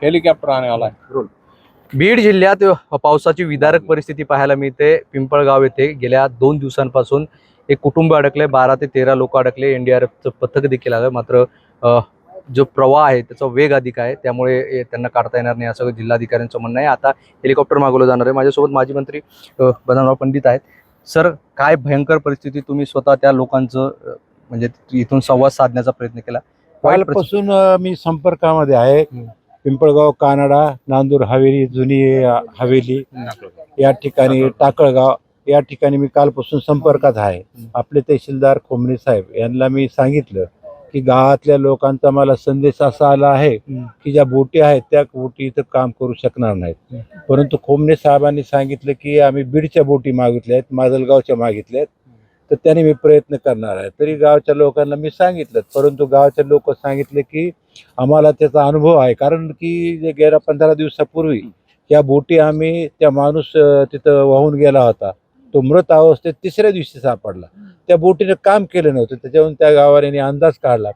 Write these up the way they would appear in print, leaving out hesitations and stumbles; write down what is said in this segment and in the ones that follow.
Helicopter आने वाला है। बीड जिल्ह्यात पावसाची विदारक परिस्थिती पाहायला मिळते। पिंपळगाव येथे गेल्या 2 दिवसांपासून एक कुटुंब अडकले, 12 ते 13 लोक अडकले। एनडीआरएफचं पथक देखील आलं, मात्र जो प्रवाह आहे त्याचा वेग अधिक आहे, त्यामुळे त्यांना काढता येणार नाही असं जिल्हाधिकाऱ्यांचं म्हणणं आहे। आता हेलिकॉप्टर मागवलं जाणार आहे। माझ्यासोबत माजी मंत्री बदामराव पंडित आहेत। सर, काय भयंकर परिस्थिती, तुम्ही स्वतः त्या लोकांचं म्हणजे इथून संवाद साधण्याचा प्रयत्न केला। कालपासून मी संपर्कामध्ये आहे। पिंपळगाव, कानडा, नांदूर हवेली, जुनी हवेली या ठिकाणी, टाकळगाव या ठिकाणी मी कालपासून संपर्कात आहे। आपले तहसीलदार खोमणे साहेब यांना मी सांगितलं की गावातल्या लोकांचा मला संदेश असा आला आहे की ज्या बोटी आहेत त्या बोटी इथं काम करू शकणार नाहीत, परंतु खोमणे साहेबांनी सांगितलं की आम्ही बीडच्या बोटी मागितल्या आहेत, माजलगावच्या मागितल्या आहेत, तर त्याने मी प्रयत्न करणार आहे। तरी गावच्या लोकांना मी सांगितलं, परंतु गावचे लोक सांगितले की आम्हाला त्याचा अनुभव आहे, कारण की जे गेल्या 15 दिवसापूर्वी या बोटी आम्ही, त्या माणूस तिथं वाहून गेला होता, तो मृत अवस्थेत 3ऱ्या दिवशी सापडला। त्या बोटीने काम केलं नव्हतं, त्याच्यावरून त्या गावाने अंदाज काढला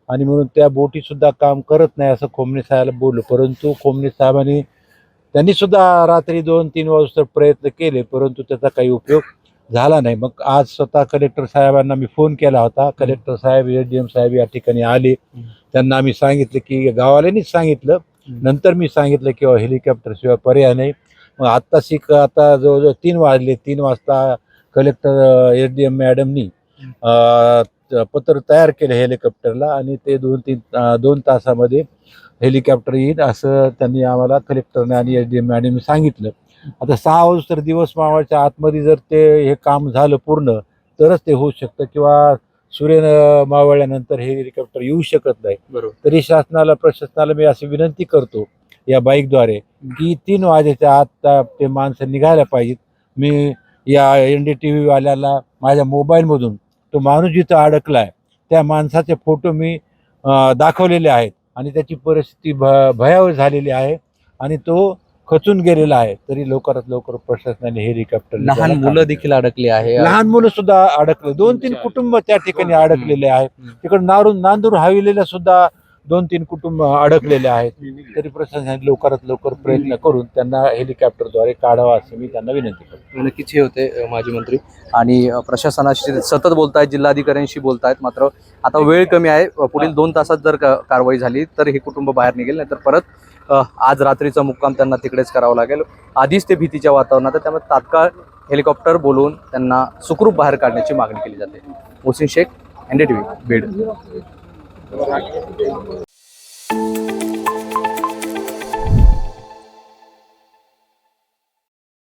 आणि म्हणून त्या बोटी सुद्धा काम करत नाही असं खोमणे साहेबांना बोललो। परंतु खोमणे साहेबांनी त्यांनी सुद्धा रात्री 2-3 वाजता प्रयत्न केले, परंतु त्याचा काही उपयोग झाला नाही। मग आज स्वतः कलेक्टर साहेबांना मी फोन केला होता। कलेक्टर साहेब, एसडीएम साहेब या ठिकाणी आले, त्यांना आम्ही सांगितलं की गावाल्यांनीच सांगितलं, नंतर मी सांगितलं की हेलिकॉप्टर शिवाय पर्याय नाही। मग आता जवळजवळ 3 वाजले, 3 वाजता कलेक्टर एसडीएम मॅडमनी पत्र तयार केलं हेलिकॉप्टरला आणि ते 2 तासामध्ये हेलिकॉप्टर येईल असं त्यांनी आम्हाला, कलेक्टरने आणि एसडीएम मॅडमने सांगितलं। आता 6 वाजता दिवस मावळच्या आतमध्ये जर ते हे काम झालं पूर्ण तरच ते होऊ शकतं, किंवा सूर्य मावळल्यानंतर हे हेलिकॉप्टर येऊ शकत नाही। तरी शासनाला, प्रशासनाला मी अशी विनंती करतो या बाईकद्वारे की 3 वाजेच्या आत ते माणसं निघायला पाहिजेत। मी या NDTV वाल्याला माझ्या मोबाईलमधून तो माणूस जिथं अडकलाय त्या माणसाचे फोटो मी दाखवलेले आहेत आणि त्याची परिस्थिती भयावह झालेली आहे आणि तो खचून गेलेला आहे। तरी लवकरात लवकर प्रशासनाने हेलिकॉप्टर, लहान मुलं देखील अडकली आहे, लहान मुलं सुद्धा अडकले, 2-3 कुटुंब त्या ठिकाणी अडकलेले आहेत। तिकडे नांदूर हवेलीला सुद्धा 2-3 कुटुंब अडकलेले आहेत। तरी प्रशासनाने लवकरात लवकर प्रयत्न करून त्यांना हेलिकॉप्टरद्वारे काढावा अशी मी त्यांना विनंती करतो। नक्कीच हे होते माजी मंत्री आणि प्रशासनाशी सतत बोलतायत, जिल्हाधिकाऱ्यांशी बोलतायत, मात्र आता वेळ कमी आहे। पुढील 2 तासात जर कारवाई झाली तर हे कुटुंब बाहेर निघेल, नाहीतर परत आज रात्रीचा मुक्काम त्यांना तिकडेच करावा लागेल। आधीच ते भीतीच्या वातावरणात, त्यामुळे तात्काळ हेलिकॉप्टर बोलवून त्यांना सुखरूप बाहेर काढण्याची मागणी केली जाते। मोहसिन शेख, NDTV, बीड।